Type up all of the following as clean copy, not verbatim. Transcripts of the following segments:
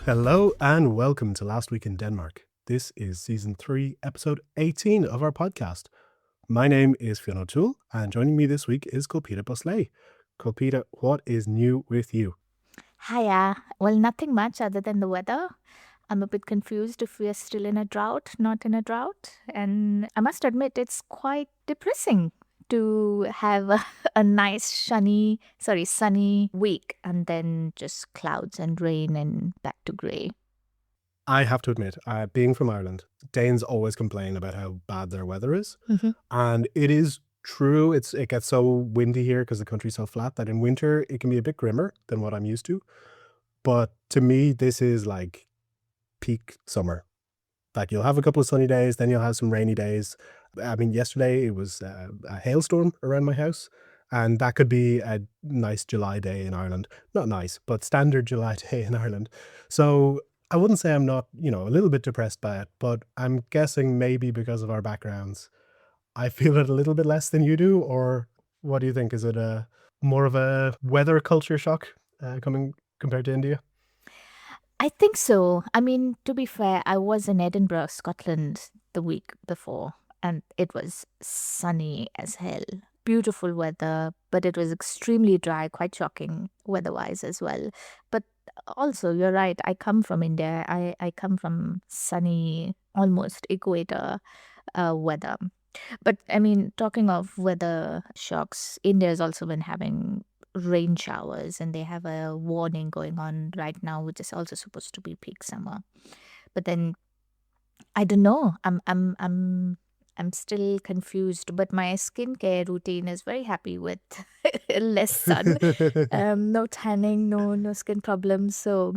Hello and welcome to Last Week in Denmark. This is Season 3, Episode 18 of our podcast. My name is Fionn O'Toole, and joining me this week is Kalpita Bosley. Kalpita, what is new with you? Hiya. Well, nothing much other than the weather. I'm a bit confused if we are still in a drought, not in a drought. And I must admit, it's quite depressing to have a nice sunny week and then just clouds and rain and back to grey. I have to admit, being from Ireland, Danes always complain about how bad their weather is. Mm-hmm. And it is true, it gets so windy here because the country's so flat that in winter it can be a bit grimmer than what I'm used to. But to me, this is like peak summer. Like you'll have a couple of sunny days, then you'll have some rainy days. I mean, yesterday it was a hailstorm around my house, and that could be a nice July day in Ireland. Not nice, but standard July day in Ireland. So I wouldn't say I'm not, a little bit depressed by it, but I'm guessing maybe because of our backgrounds, I feel it a little bit less than you do. Or what do you think? Is it more of a weather culture shock coming compared to India? I think so. I mean, to be fair, I was in Edinburgh, Scotland the week before, and it was sunny as hell. Beautiful weather, but it was extremely dry, quite shocking weather wise as well. But also, you're right, I come from India. I come from sunny, almost equator weather. But I mean, talking of weather shocks, India has also been having rain showers and they have a warning going on right now, which is also supposed to be peak summer. But then I don't know. I'm still confused, but my skincare routine is very happy with less sun, no tanning, no skin problems. So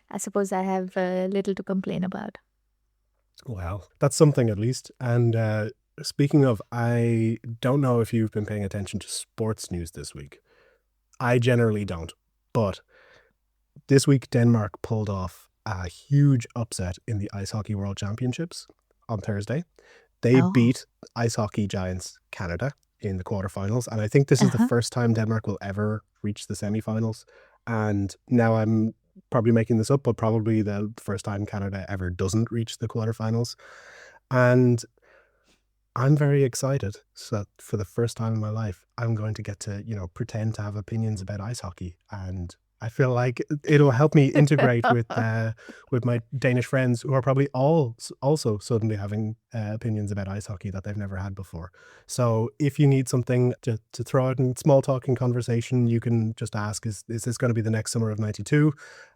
I suppose I have little to complain about. Well, that's something at least. And speaking of, I don't know if you've been paying attention to sports news this week. I generally don't. But this week, Denmark pulled off a huge upset in the Ice Hockey World Championships on Thursday. They Oh, beat ice hockey giants Canada in the quarterfinals. And I think this is the uh-huh. first time Denmark will ever reach the semifinals. And now I'm probably making this up, but probably the first time Canada ever doesn't reach the quarterfinals. And I'm very excited. So for the first time in my life, I'm going to get to, pretend to have opinions about ice hockey. And I feel like it'll help me integrate with my Danish friends who are probably all also suddenly having opinions about ice hockey that they've never had before. So if you need something to throw out in small talking conversation, you can just ask, is this going to be the next summer of 92?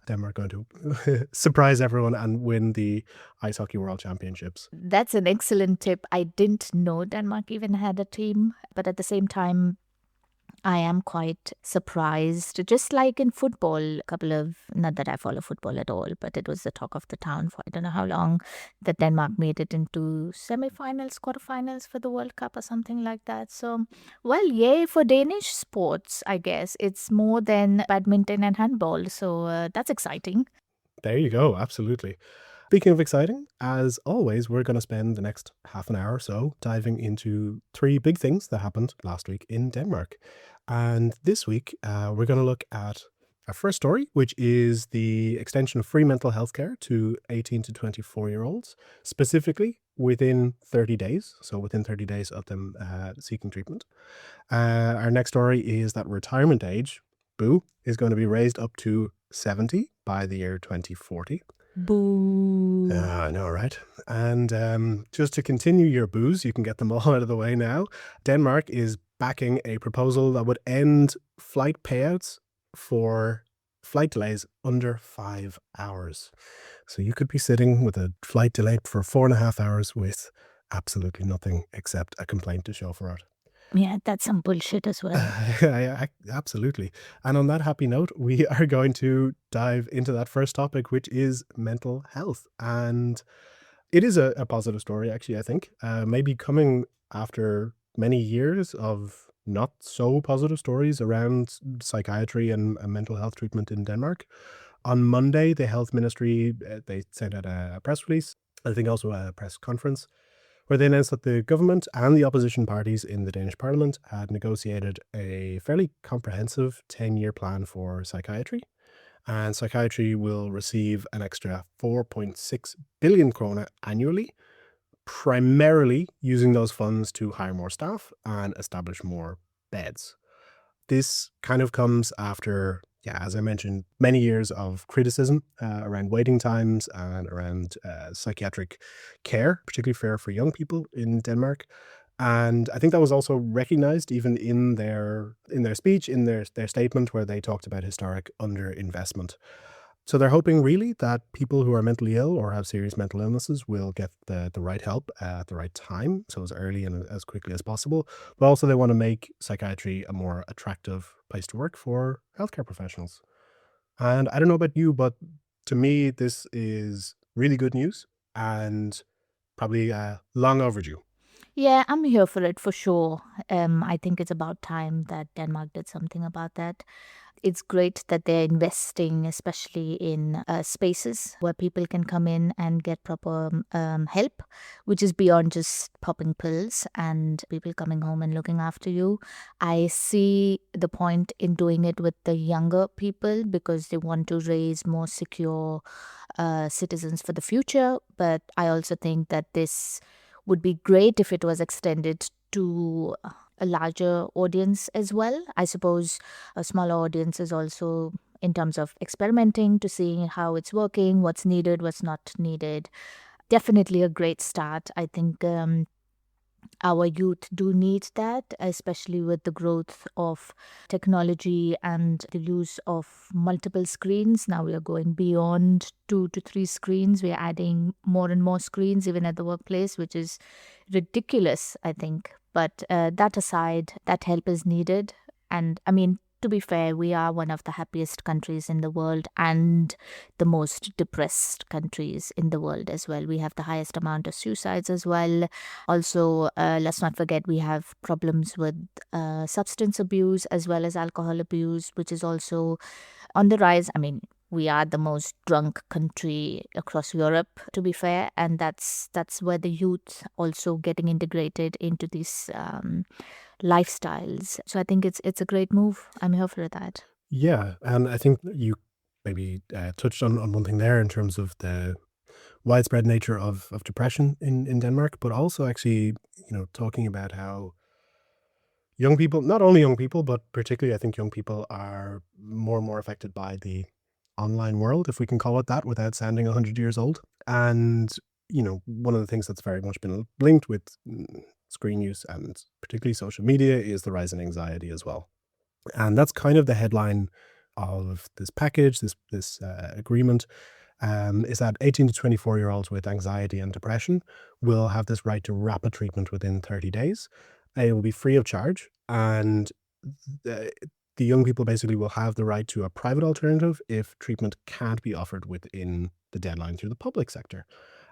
Then we're going to surprise everyone and win the Ice Hockey World Championships. That's an excellent tip. I didn't know Denmark even had a team, but at the same time, I am quite surprised. Just like in football, a couple of, not that I follow football at all, but it was the talk of the town for I don't know how long that Denmark made it into semifinals, quarterfinals for the World Cup or something like that. So, well, yay for Danish sports, I guess. It's more than badminton and handball. So that's exciting. There you go. Absolutely. Speaking of exciting, as always, we're going to spend the next half an hour or so diving into three big things that happened last week in Denmark. And this week, we're going to look at our first story, which is the extension of free mental health care to 18 to 24-year-olds, specifically within 30 days. So within 30 days of them seeking treatment. Our next story is that retirement age, boo, is going to be raised up to 70 by the year 2040. Boo. I know, right? And just to continue your boos, you can get them all out of the way now. Denmark is backing a proposal that would end flight payouts for flight delays under 5 hours. So you could be sitting with a flight delay for 4.5 hours with absolutely nothing except a complaint to show for it. Yeah, that's some bullshit as well. Absolutely. And on that happy note, we are going to dive into that first topic, which is mental health. And it is a positive story, actually, I think. Maybe coming after many years of not so positive stories around psychiatry and mental health treatment in Denmark. On Monday, the health ministry, they sent out a press release, I think also a press conference, where they announced that the government and the opposition parties in the Danish parliament had negotiated a fairly comprehensive 10-year plan for psychiatry. and psychiatry will receive an extra 4.6 billion krona annually, primarily using those funds to hire more staff and establish more beds. This kind of comes after, yeah, as I mentioned, many years of criticism around waiting times and around psychiatric care, particularly for young people in Denmark. And I think that was also recognized even in their speech, in their statement, where they talked about historic underinvestment. So they're hoping really that people who are mentally ill or have serious mental illnesses will get the right help at the right time, so as early and as quickly as possible. But also they want to make psychiatry a more attractive place to work for healthcare professionals. And I don't know about you, but to me, this is really good news and probably long overdue. Yeah, I'm here for it for sure. I think it's about time that Denmark did something about that. It's great that they're investing, especially in spaces where people can come in and get proper help, which is beyond just popping pills and people coming home and looking after you. I see the point in doing it with the younger people because they want to raise more secure citizens for the future. But I also think that this would be great if it was extended to a larger audience as well. I suppose a smaller audience is also in terms of experimenting to see how it's working, what's needed, what's not needed. Definitely a great start. I think our youth do need that, especially with the growth of technology and the use of multiple screens. Now we are going beyond 2 to 3 screens. We are adding more and more screens, even at the workplace, which is ridiculous, I think. But that aside, that help is needed. And I mean, to be fair, we are one of the happiest countries in the world and the most depressed countries in the world as well. We have the highest amount of suicides as well. Also, let's not forget we have problems with substance abuse as well as alcohol abuse, which is also on the rise. I mean, we are the most drunk country across Europe, to be fair, and that's where the youth also getting integrated into these lifestyles. So I think it's a great move. I'm here for that. Yeah, and I think you maybe touched on one thing there in terms of the widespread nature of depression in Denmark, but also actually, talking about how young people, not only young people, but particularly I think young people are more and more affected by the online world, if we can call it that, without sounding 100 years old. And, one of the things that's very much been linked with screen use and particularly social media is the rise in anxiety as well. And that's kind of the headline of this package, this agreement, is that 18 to 24-year-olds with anxiety and depression will have this right to rapid treatment within 30 days. It will be free of charge, and the, the young people basically will have the right to a private alternative if treatment can't be offered within the deadline through the public sector.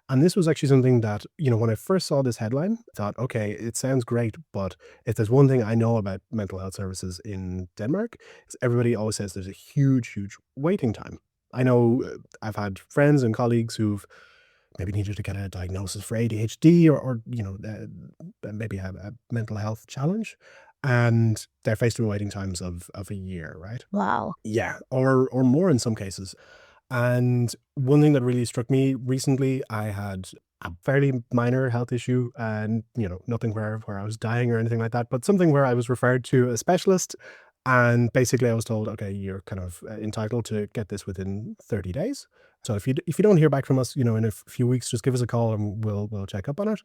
And this was actually something that, when I first saw this headline, I thought, okay, it sounds great, but if there's one thing I know about mental health services in Denmark, is everybody always says there's a huge, huge waiting time. I know I've had friends and colleagues who've maybe needed to get a diagnosis for ADHD or maybe have a mental health challenge, and they're faced with waiting times of a year, right? Wow. Yeah, or more in some cases. And one thing that really struck me recently, I had a fairly minor health issue and, nothing where I was dying or anything like that, but something where I was referred to a specialist. And basically I was told, okay, you're kind of entitled to get this within 30 days. So if you don't hear back from us, in a few weeks, just give us a call and we'll check up on it.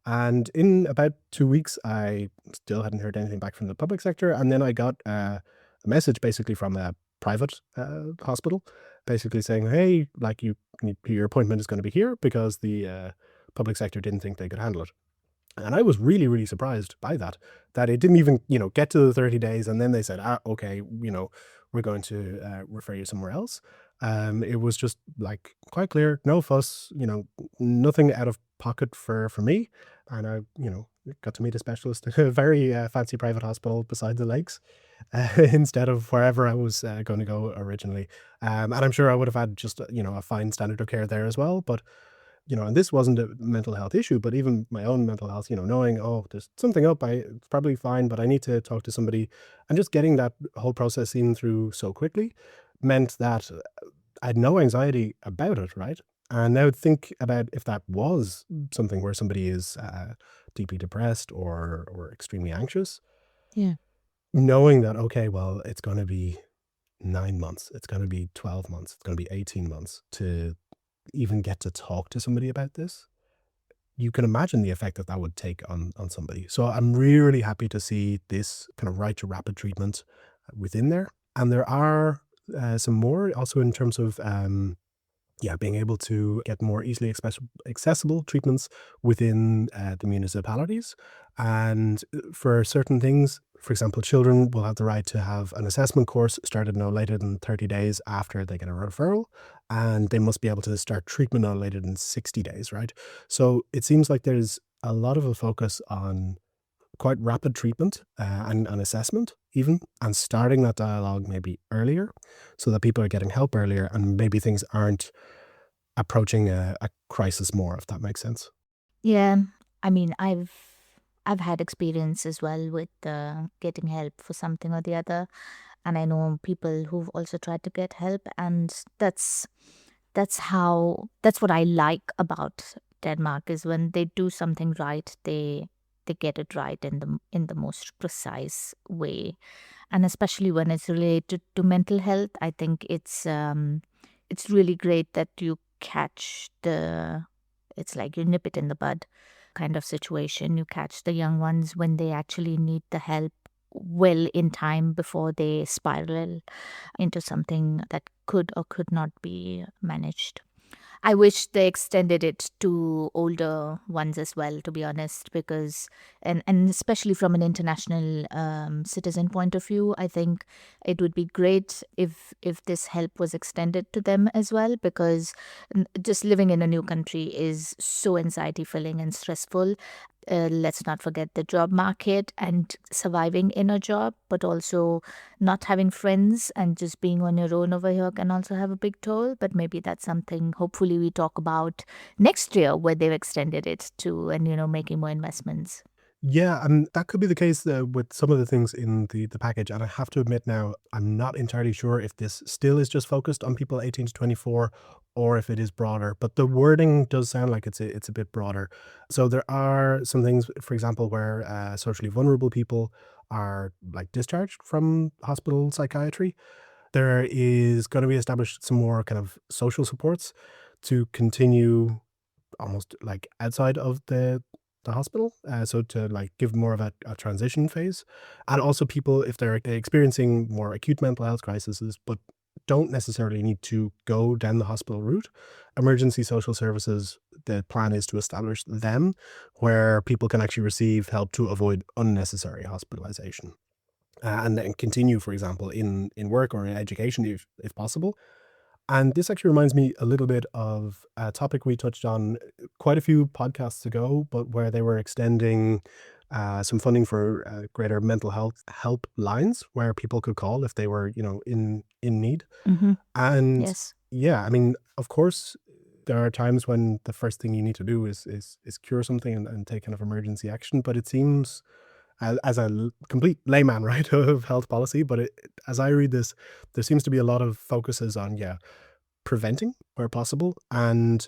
And in about 2 weeks, I still hadn't heard anything back from the public sector. And then I got a message basically from a private hospital, basically saying, hey, like your appointment is going to be here because the public sector didn't think they could handle it. And I was really, really surprised by that it didn't even, get to the 30 days. And then they said, okay, we're going to refer you somewhere else. It was just like quite clear, no fuss, nothing out of pocket for me. And I, got to meet a specialist at a very fancy private hospital beside the lakes instead of wherever I was going to go originally. And I'm sure I would have had just, a fine standard of care there as well. But and this wasn't a mental health issue, but even my own mental health, knowing, oh, there's something up, it's probably fine, but I need to talk to somebody, and just getting that whole process in through so quickly meant that I had no anxiety about it, right? And now think about if that was something where somebody is deeply depressed or extremely anxious, Yeah. knowing that, okay, well, it's going to be 9 months, it's going to be 12 months, it's going to be 18 months to even get to talk to somebody about this. You can imagine the effect that that would take on somebody. So I'm really happy to see this kind of right to rapid treatment within there. And there are some more also in terms of being able to get more easily accessible treatments within the municipalities. And for certain things, for example, children will have the right to have an assessment course started no later than 30 days after they get a referral. And they must be able to start treatment no later than 60 days, right? So it seems like there's a lot of a focus on quite rapid treatment and assessment even, and starting that dialogue maybe earlier so that people are getting help earlier and maybe things aren't approaching a crisis more, if that makes sense. Yeah, I mean, I've had experience as well with getting help for something or the other, and I know people who've also tried to get help, and that's what I like about Denmark is when they do something right, they get it right in the most precise way, and especially when it's related to mental health, I think it's really great that you catch the it's like you nip it in the bud kind of situation. You catch the young ones when they actually need the help well in time before they spiral into something that could or could not be managed. I wish they extended it to older ones as well, to be honest, because, and especially from an international citizen point of view, I think it would be great if this help was extended to them as well, because just living in a new country is so anxiety filling and stressful. Let's not forget the job market and surviving in a job, but also not having friends and just being on your own over here can also have a big toll. But maybe that's something hopefully we talk about next year where they've extended it to and, making more investments. Yeah, and that could be the case with some of the things in the package. And I have to admit now, I'm not entirely sure if this still is just focused on people 18 to 24 or if it is broader. But the wording does sound like it's a bit broader. So there are some things, for example, where socially vulnerable people are like discharged from hospital psychiatry. There is going to be established some more kind of social supports to continue almost like outside of the hospital, so to like give more of a transition phase, and also people if they're experiencing more acute mental health crises but don't necessarily need to go down the hospital route. Emergency social services, the plan is to establish them where people can actually receive help to avoid unnecessary hospitalization, and then continue, for example, in work or in education if possible. And this actually reminds me a little bit of a topic we touched on quite a few podcasts ago, but where they were extending some funding for greater mental health help lines where people could call if they were, in need. Hmm. And Yes. yeah, I mean, of course, there are times when the first thing you need to do is cure something and take kind of emergency action. But it seems, as a complete layman, right, of health policy, but as I read this, there seems to be a lot of focuses on, preventing where possible. And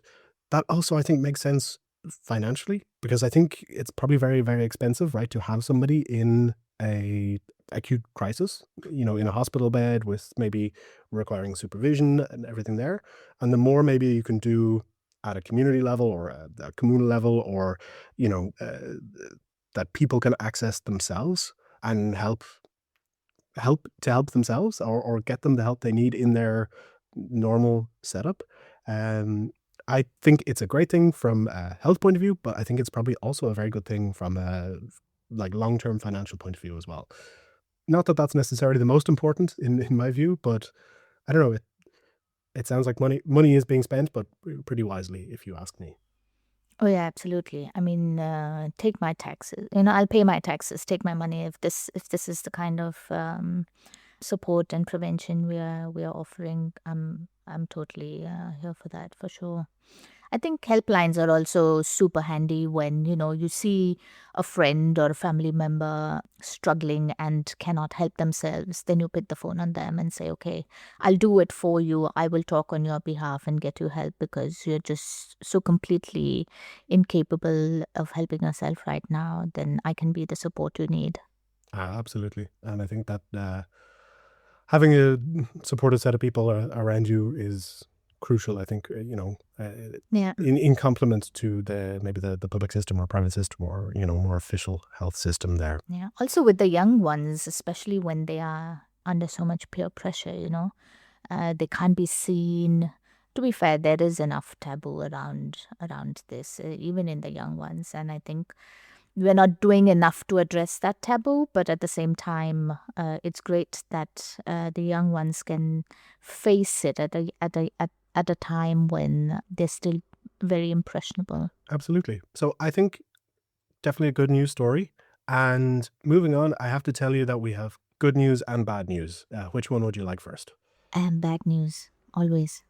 that also, I think, makes sense financially because I think it's probably very, very expensive, right, to have somebody in a acute crisis, in a hospital bed with maybe requiring supervision and everything there. And the more maybe you can do at a community level or a communal level, or, you know, uh, that people can access themselves and help themselves or get them the help they need in their normal setup. Um, I think it's a great thing from a health point of view, but I think it's probably also a very good thing from a like long-term financial point of view as well. Not that that's necessarily the most important in my view, but I don't know. It sounds like money is being spent, but pretty wisely, if you ask me. Oh yeah, absolutely. I mean, take my taxes. I'll pay my taxes. Take my money if this is the kind of support and prevention we are offering. I'm totally here for that for sure. I think helplines are also super handy when, you see a friend or a family member struggling and cannot help themselves. Then you pick the phone on them and say, okay, I'll do it for you. I will talk on your behalf and get you help because you're just so completely incapable of helping yourself right now. Then I can be the support you need. Absolutely. And I think that having a supportive set of people around you is crucial. I think, Yeah. in complement to maybe the public system or private system or, more official health system there. Yeah. Also with the young ones, especially when they are under so much peer pressure, they can't be seen. To be fair, there is enough taboo around this, even in the young ones, and I think we're not doing enough to address that taboo. But at the same time, it's great that the young ones can face it at a time when they're still very impressionable. Absolutely. So I think definitely a good news story. And moving on, I have to tell you that we have good news and bad news. Which one would you like first? And bad news, always.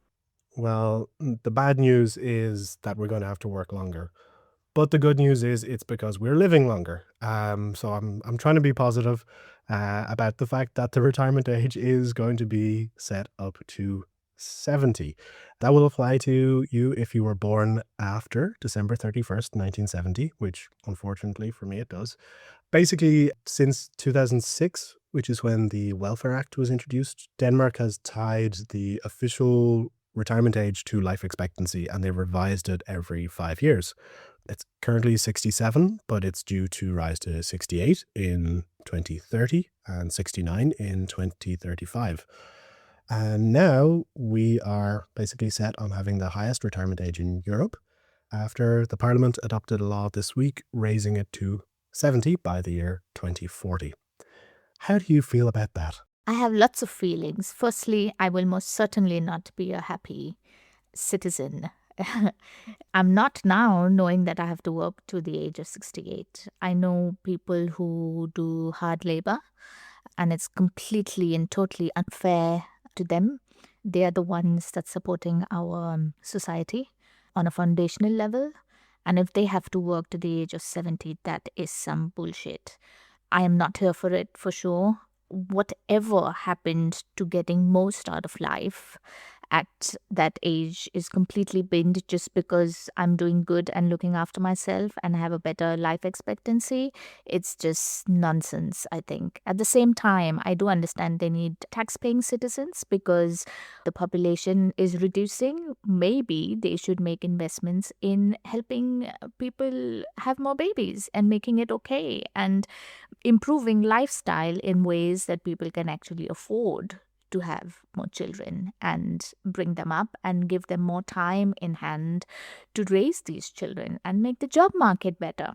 Well, the bad news is that we're going to have to work longer. But the good news is it's because we're living longer. So I'm trying to be positive about the fact that the retirement age is going to be set up to 70. That will apply to you if you were born after December 31st, 1970, which unfortunately for me it does. Basically, since 2006, which is when the Welfare Act was introduced, Denmark has tied the official retirement age to life expectancy and they've revised it every 5 years. It's currently 67, but it's due to rise to 68 in 2030 and 69 in 2035. And now we are basically set on having the highest retirement age in Europe after the Parliament adopted a law this week raising it to 70 by the year 2040. How do you feel about that? I have lots of feelings. Firstly, I will most certainly not be a happy citizen. I'm not now knowing that I have to work to the age of 68. I know people who do hard labor, and it's completely and totally unfair to them. They are the ones that's supporting our society on a foundational level. And if they have to work to the age of 70, that is some bullshit. I am not here for it for sure. Whatever happened to getting most out of life at that age is completely binned just because I'm doing good and looking after myself and have a better life expectancy. It's just nonsense, I think. At the same time, I do understand they need tax paying citizens because the population is reducing. Maybe they should make investments in helping people have more babies and making it okay and improving lifestyle in ways that people can actually afford to have more children and bring them up and give them more time in hand to raise these children and make the job market better.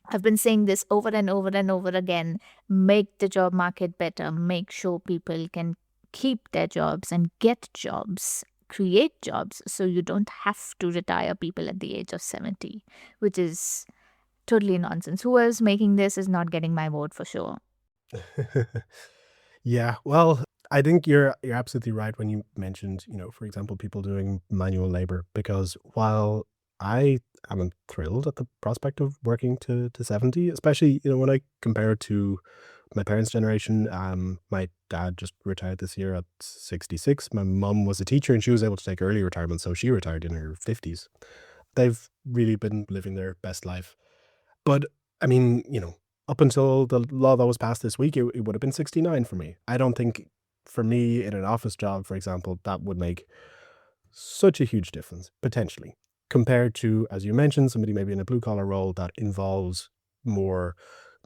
I've been saying this over and over and over again. Make the job market better. Make sure people can keep their jobs and get jobs, create jobs, so you don't have to retire people at the age of 70, which is totally nonsense. Whoever's making this is not getting my vote for sure. Yeah, well, I think you're absolutely right when you mentioned, for example, people doing manual labor, because while I am thrilled at the prospect of working to 70, especially, when I compare it to my parents' generation. My dad just retired this year at 66. My mum was a teacher and she was able to take early retirement, so she retired in her 50s. They've really been living their best life. But I mean, up until the law that was passed this week, it would have been 69 for me. I don't think for me in an office job, for example, that would make such a huge difference, potentially, compared to, as you mentioned, somebody maybe in a blue collar role that involves more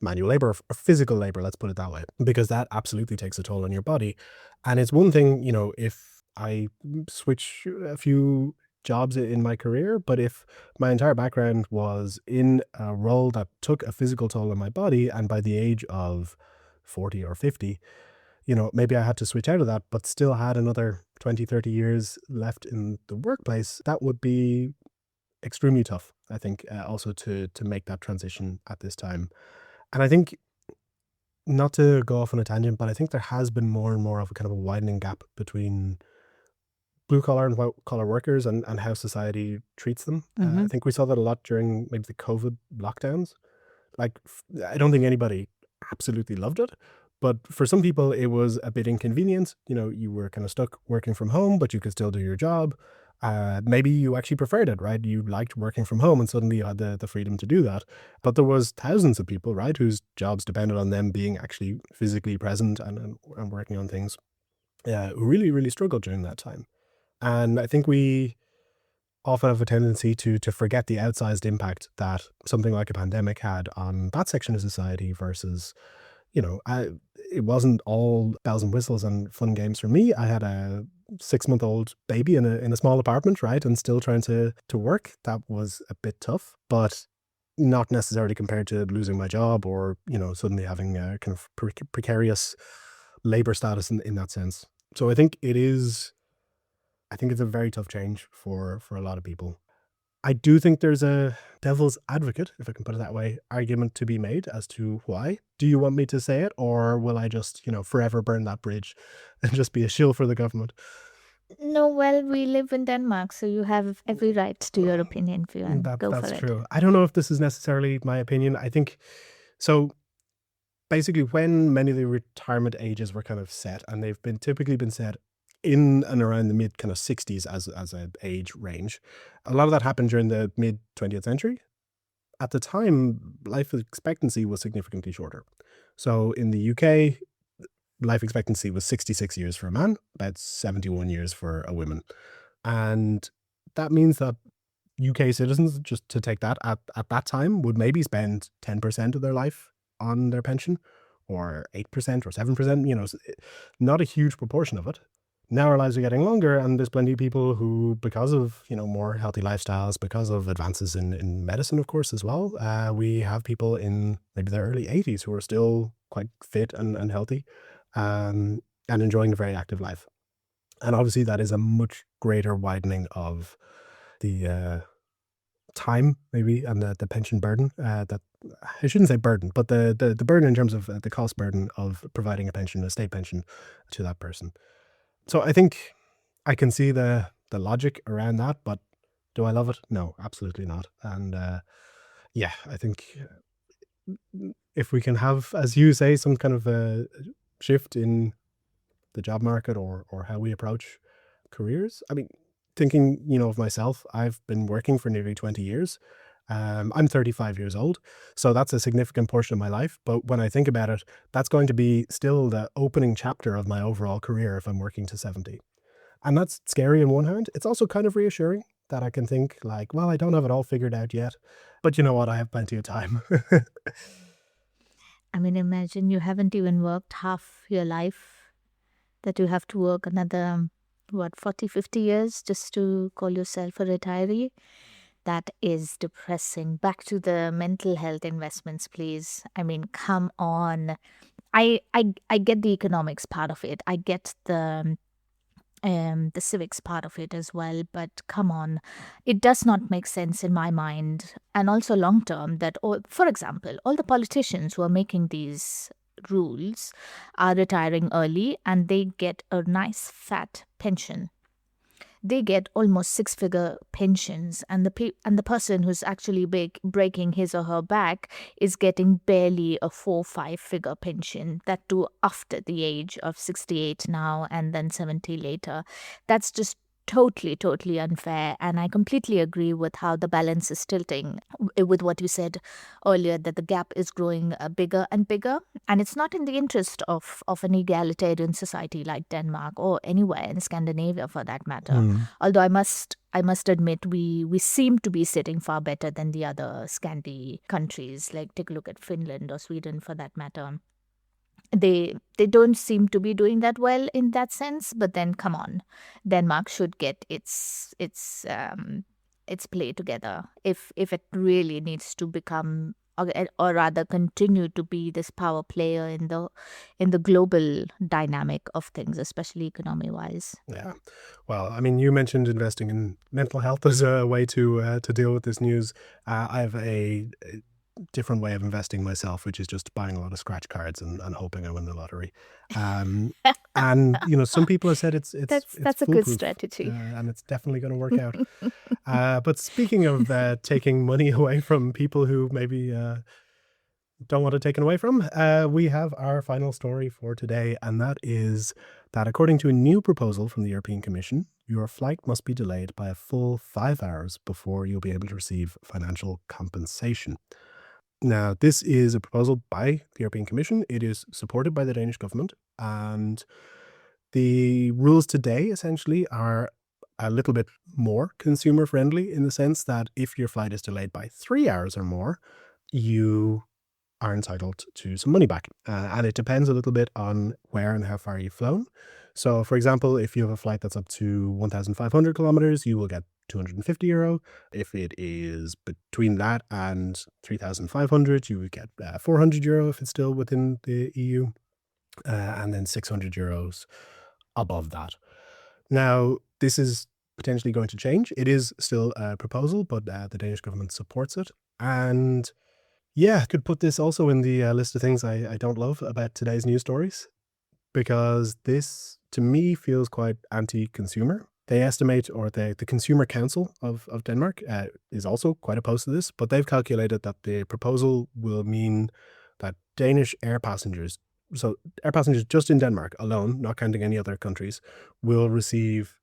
manual labor or physical labor, let's put it that way, because that absolutely takes a toll on your body. And it's one thing, if I switch a few jobs in my career, but if my entire background was in a role that took a physical toll on my body, and by the age of 40 or 50, maybe I had to switch out of that, but still had another 20, 30 years left in the workplace, that would be extremely tough, I think, also to make that transition at this time. And I think, not to go off on a tangent, but I think there has been more and more of a kind of a widening gap between blue collar and white collar workers and how society treats them. I think we saw that a lot during maybe the COVID lockdowns. Like, I don't think anybody absolutely loved it, but for some people it was a bit inconvenient. You were kind of stuck working from home, but you could still do your job. Maybe you actually preferred it, right? You liked working from home and suddenly you had the freedom to do that. But there was thousands of people, right, whose jobs depended on them being actually physically present and working on things, who really, really struggled during that time. And I think we often have a tendency to forget the outsized impact that something like a pandemic had on that section of society versus, it wasn't all bells and whistles and fun games for me. I had a 6-month-old baby in a small apartment, right, and still trying to work. That was a bit tough, but not necessarily compared to losing my job or, suddenly having a kind of precarious labor status in that sense. So I think it's a very tough change for a lot of people. I do think there's a devil's advocate, if I can put it that way, argument to be made as to why. Do you want me to say it, or will I just, forever burn that bridge and just be a shill for the government? No, well, we live in Denmark, so you have every right to your opinion, Fionn. Go for That's it. true. I don't know if this is necessarily my opinion. I think so. Basically, when many of the retirement ages were kind of set, and they've typically been set in and around the mid kind of 60s as an age range, a lot of that happened during the mid 20th century. At the time, life expectancy was significantly shorter. So in the UK, life expectancy was 66 years for a man, about 71 years for a woman. And that means that UK citizens, just to take that, at that time, would maybe spend 10% of their life on their pension, or 8% or 7%, not a huge proportion of it. Now our lives are getting longer, and there's plenty of people who, because of, more healthy lifestyles, because of advances in medicine, of course, as well, we have people in maybe their early 80s who are still quite fit and healthy, and enjoying a very active life. And obviously that is a much greater widening of the time, maybe, and the pension burden, that I shouldn't say burden, but the burden in terms of the cost burden of providing a state pension to that person. So I think I can see the logic around that, but do I love it? No, absolutely not. And I think if we can have, as you say, some kind of a shift in the job market or how we approach careers. I mean, thinking, of myself, I've been working for nearly 20 years. I'm 35 years old, so that's a significant portion of my life. But when I think about it, that's going to be still the opening chapter of my overall career if I'm working to 70. And that's scary on one hand. It's also kind of reassuring that I can think like, well, I don't have it all figured out yet, but you know what? I have plenty of time. I mean, imagine you haven't even worked half your life, that you have to work another, 40, 50 years just to call yourself a retiree. That is depressing. Back to the mental health investments, please. I mean, come on. I get the economics part of it. I get the civics part of it as well, but come on, it does not make sense in my mind, and also long term, that all, for example, all the politicians who are making these rules are retiring early and they get a nice fat pension. They get almost six-figure pensions, and the person who's actually breaking his or her back is getting barely a 4 5 figure pension, that too after the age of 68 now and then 70 later. That's just totally unfair, and I completely agree with how the balance is tilting, with what you said earlier, that the gap is growing bigger and bigger, and it's not in the interest of an egalitarian society like Denmark or anywhere in Scandinavia for that matter. Although I must admit, we seem to be sitting far better than the other Scandi countries. Like, take a look at Finland or Sweden for that matter. They don't seem to be doing that well in that sense. But then, come on, Denmark should get its play together if it really needs to become, or rather continue to be, this power player in the global dynamic of things, especially economy wise. Yeah. Well, I mean, you mentioned investing in mental health as a way to deal with this news. I have a different way of investing myself, which is just buying a lot of scratch cards and hoping I win the lottery. And some people have said it's That's a good foolproof, strategy. and it's definitely going to work out. But speaking of taking money away from people who maybe don't want it taken away from, we have our final story for today, and that is that according to a new proposal from the European Commission, your flight must be delayed by a full 5 hours before you'll be able to receive financial compensation. Now, this is a proposal by the European Commission. It is supported by the Danish government, and the rules today essentially are a little bit more consumer friendly in the sense that if your flight is delayed by 3 hours or more, you are entitled to some money back. And it depends a little bit on where and how far you've flown. So, for example, if you have a flight that's up to 1,500 kilometers, you will get €250. If it is between that and 3,500, you would get €400 if it's still within the EU, and then €600 above that. Now, this is potentially going to change. It is still a proposal, but the Danish government supports it. And yeah, could put this also in the list of things I don't love about today's news stories, because this, to me, feels quite anti-consumer. They estimate, or the Consumer Council of Denmark is also quite opposed to this, but they've calculated that the proposal will mean that Danish air passengers, so air passengers just in Denmark alone, not counting any other countries, will receive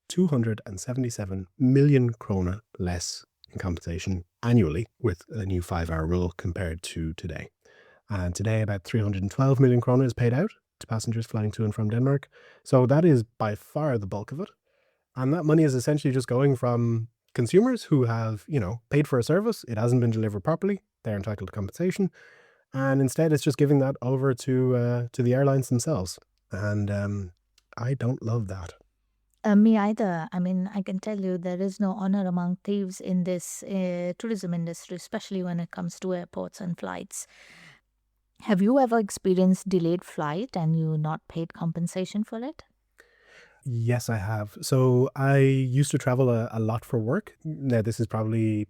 277 million kroner less in compensation annually with a new 5-hour rule compared to today. And today, about 312 million kroner is paid out to passengers flying to and from Denmark. So that is by far the bulk of it. And that money is essentially just going from consumers who have, paid for a service. It hasn't been delivered properly. They're entitled to compensation. And instead, it's just giving that over to the airlines themselves. And I don't love that. Me either. I mean, I can tell you there is no honor among thieves in this tourism industry, especially when it comes to airports and flights. Have you ever experienced delayed flight and you not paid compensation for it? Yes, I have. So I used to travel a lot for work. Now, this is probably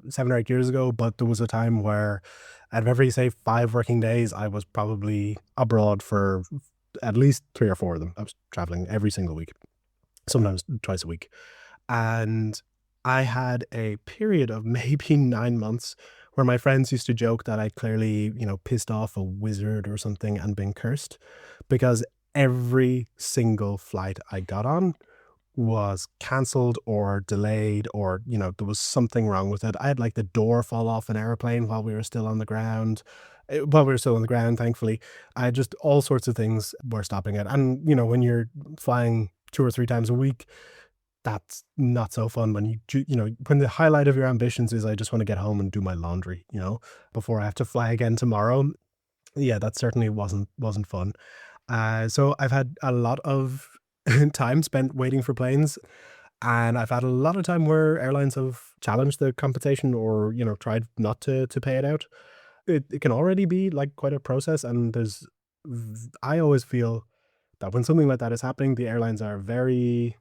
7 or 8 years ago, but there was a time where out of every, say, 5 working days, I was probably abroad for at least 3 or 4 of them. I was traveling every single week, sometimes twice a week. And I had a period of maybe 9 months where my friends used to joke that I clearly, pissed off a wizard or something and been cursed, because every single flight I got on was cancelled or delayed, or there was something wrong with it. I had like the door fall off an airplane while we were still on the ground. While we were still on the ground, thankfully. I just, all sorts of things were stopping it. And when you're flying 2 or 3 times a week, that's not so fun when when the highlight of your ambitions is I just want to get home and do my laundry, before I have to fly again tomorrow. Yeah, that certainly wasn't fun. So I've had a lot of time spent waiting for planes, and I've had a lot of time where airlines have challenged the compensation or, tried not to pay it out. It can already be like quite a process, and I always feel that when something like that is happening, the airlines are very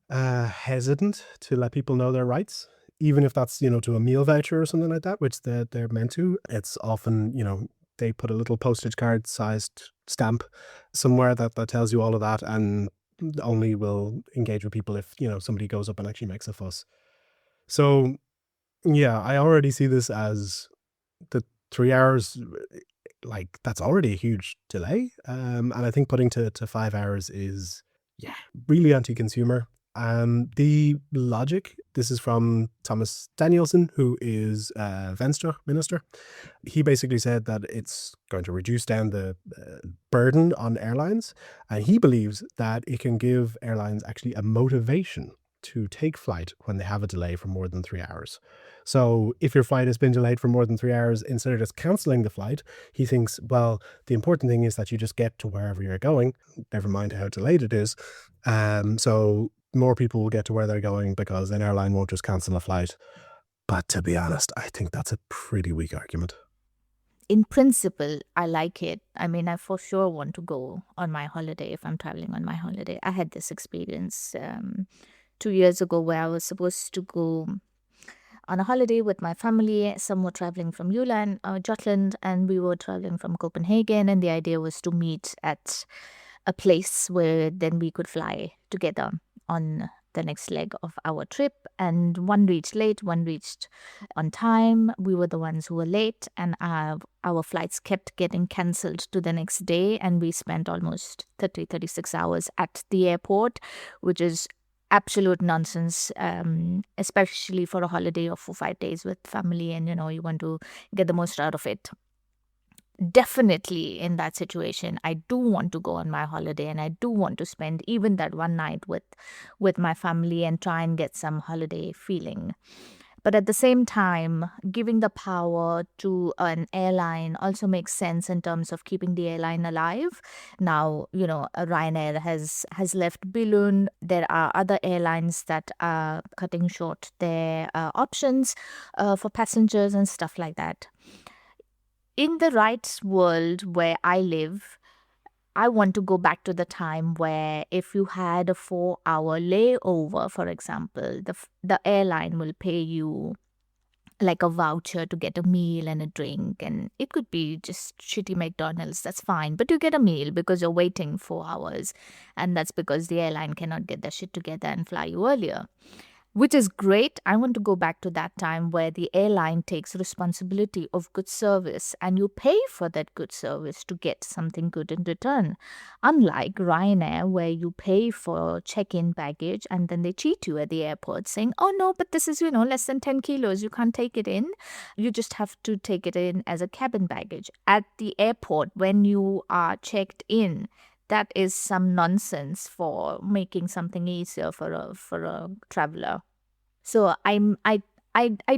hesitant to let people know their rights, even if that's, to a meal voucher or something like that, which they're meant to. It's often, they put a little postage card sized stamp somewhere that tells you all of that, and only will engage with people if, somebody goes up and actually makes a fuss. So, yeah, I already see this as the 3 hours, like, that's already a huge delay. And I think putting to 5 hours is, yeah, really anti-consumer. The logic, this is from Thomas Danielson, who is Venstre minister. He basically said that it's going to reduce down the burden on airlines, and he believes that it can give airlines actually a motivation to take flight when they have a delay for more than 3 hours. So if your flight has been delayed for more than 3 hours, instead of just cancelling the flight, he thinks, well, the important thing is that you just get to wherever you're going, never mind how delayed it is. So more people will get to where they're going because an airline won't just cancel a flight. But to be honest, I think that's a pretty weak argument. In principle, I like it. I mean, I for sure want to go on my holiday if I'm traveling on my holiday. I had this experience 2 years ago where I was supposed to go on a holiday with my family. Some were traveling from Jutland, and we were traveling from Copenhagen. And the idea was to meet at a place where then we could fly together on the next leg of our trip. And one reached late, one reached on time. We were the ones who were late, and our flights kept getting cancelled to the next day. And we spent almost 36 hours at the airport, which is absolute nonsense, especially for a holiday of 4 5 days with family, and you want to get the most out of it. Definitely in that situation, I do want to go on my holiday, and I do want to spend even that one night with my family and try and get some holiday feeling. But at the same time, giving the power to an airline also makes sense in terms of keeping the airline alive. Now, Ryanair has left Billund. There are other airlines that are cutting short their options for passengers and stuff like that. In the right world where I live, I want to go back to the time where if you had a 4-hour layover, for example, the airline will pay you like a voucher to get a meal and a drink. And it could be just shitty McDonald's, that's fine. But you get a meal because you're waiting 4 hours. And that's because the airline cannot get their shit together and fly you earlier, which is great. I want to go back to that time where the airline takes responsibility of good service and you pay for that good service to get something good in return. Unlike Ryanair, where you pay for check-in baggage and then they cheat you at the airport saying, oh no, but this is, less than 10 kilos. You can't take it in. You just have to take it in as a cabin baggage. At the airport, when you are checked in, that is some nonsense for making something easier for a traveler. So I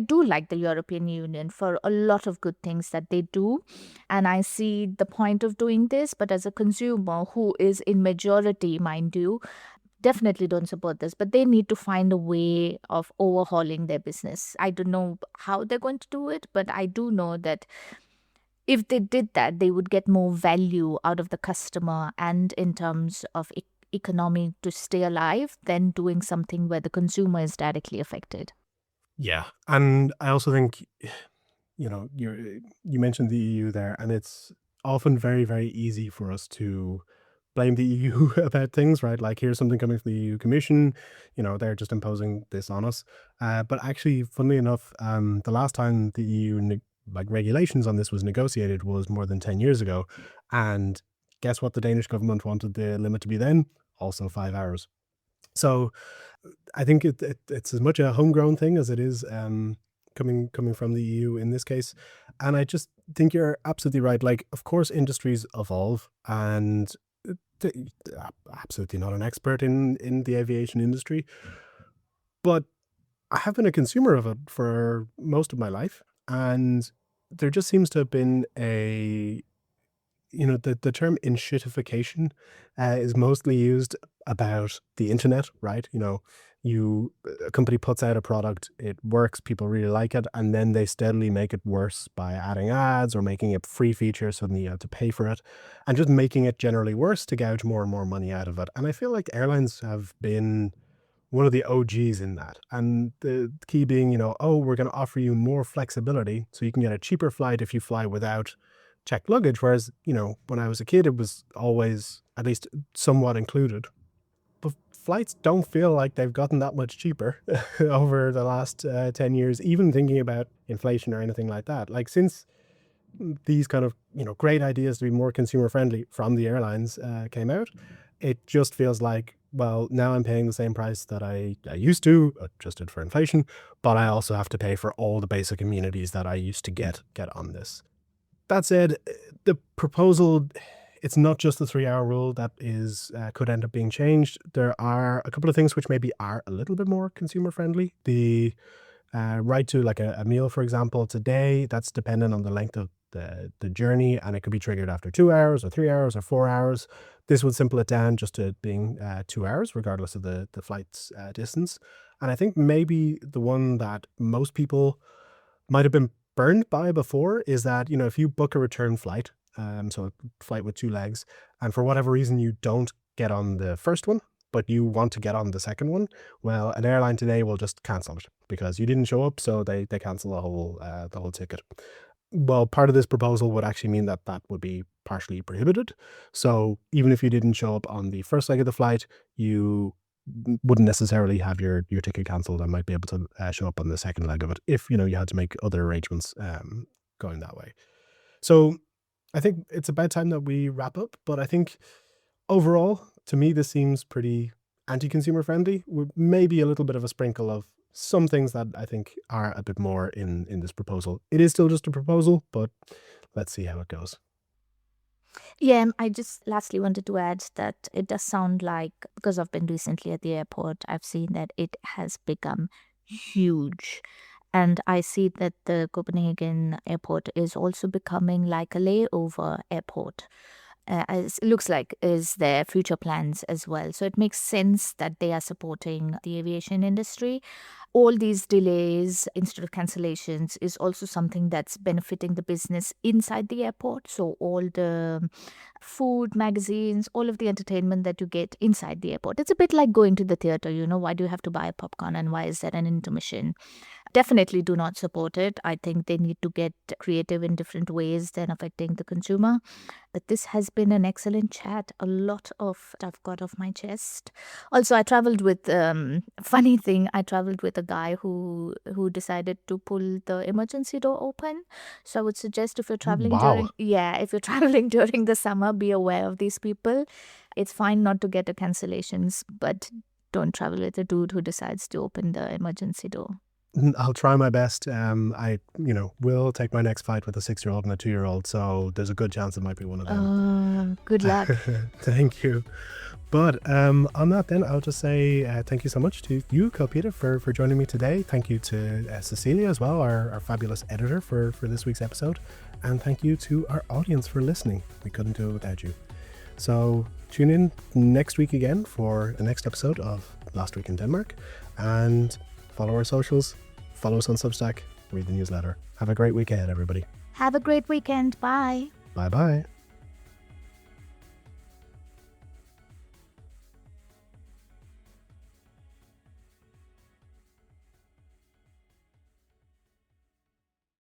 do like the European Union for a lot of good things that they do, and I see the point of doing this. But as a consumer who is in majority, mind you, definitely don't support this. But they need to find a way of overhauling their business. I don't know how they're going to do it, but I do know that if they did that, they would get more value out of the customer and in terms of economy to stay alive than doing something where the consumer is directly affected. Yeah. And I also think, you mentioned the EU there, and it's often very, very easy for us to blame the EU about things, right? Like, here's something coming from the EU Commission, they're just imposing this on us. But actually, funnily enough, the last time the EU regulations on this was negotiated was more than 10 years ago. And guess what the Danish government wanted the limit to be then? Also 5 hours. So I think it's as much a homegrown thing as it is coming from the EU in this case. And I just think you're absolutely right. Like, of course, industries evolve, and absolutely not an expert in the aviation industry, but I have been a consumer of it for most of my life. And there just seems to have been the term enshittification is mostly used about the internet, right? A company puts out a product, it works, people really like it, and then they steadily make it worse by adding ads or making it free features, so then you have to pay for it, and just making it generally worse to gouge more and more money out of it. And I feel like airlines have been one of the OGs in that. And the key being, we're going to offer you more flexibility so you can get a cheaper flight if you fly without checked luggage. Whereas, when I was a kid, it was always at least somewhat included. But flights don't feel like they've gotten that much cheaper over the last 10 years, even thinking about inflation or anything like that. Like, since these kind of, great ideas to be more consumer friendly from the airlines came out, it just feels like, well, now I'm paying the same price that I used to, adjusted for inflation, but I also have to pay for all the basic amenities that I used to get on this. That said, the proposal, it's not just the 3-hour rule that could end up being changed. There are a couple of things which maybe are a little bit more consumer friendly. The right to like a meal, for example, today, that's dependent on the length of the journey, and it could be triggered after 2 hours or 3 hours or 4 hours. This would simple it down just to being 2 hours, regardless of the flight's distance. And I think maybe the one that most people might have been burned by before is that, if you book a return flight, so a flight with 2 legs, and for whatever reason you don't get on the first one, but you want to get on the second one, well, an airline today will just cancel it because you didn't show up, so they cancel the whole ticket. Well, part of this proposal would actually mean that that would be partially prohibited. So even if you didn't show up on the first leg of the flight, you wouldn't necessarily have your ticket cancelled and might be able to show up on the second leg of it if, you had to make other arrangements going that way. So I think it's about time that we wrap up, but I think overall, to me, this seems pretty anti-consumer friendly, with maybe a little bit of a sprinkle of some things that I think are a bit more in this proposal. It is still just a proposal, but let's see how it goes. Yeah, I just lastly wanted to add that it does sound like, because I've been recently at the airport, I've seen that it has become huge. And I see that the Copenhagen airport is also becoming like a layover airport. As it looks like is their future plans as well. So it makes sense that they are supporting the aviation industry. All these delays instead of cancellations is also something that's benefiting the business inside the airport. So all the food, magazines, all of the entertainment that you get inside the airport. It's a bit like going to the theater, why do you have to buy popcorn and why is there an intermission? Definitely do not support it. I think they need to get creative in different ways than affecting the consumer. But this has been an excellent chat. A lot of stuff got off my chest. Also, I traveled with funny thing. I traveled with a guy who decided to pull the emergency door open. So I would suggest if you're traveling Wow. if you're traveling during the summer, be aware of these people. It's fine not to get a cancellations, but don't travel with a dude who decides to open the emergency door. I'll try my best. I, will take my next flight with a 6-year-old and a 2-year-old, so there's a good chance it might be one of them. Good luck. Thank you. But on that then, I'll just say thank you so much to you, Kalpita, for joining me today. Thank you to Cecilia as well, our fabulous editor for this week's episode. And thank you to our audience for listening. We couldn't do it without you. So tune in next week again for the next episode of Last Week in Denmark. And follow our socials, follow us on Substack, read the newsletter. Have a great week ahead, everybody. Have a great weekend. Bye. Bye-bye.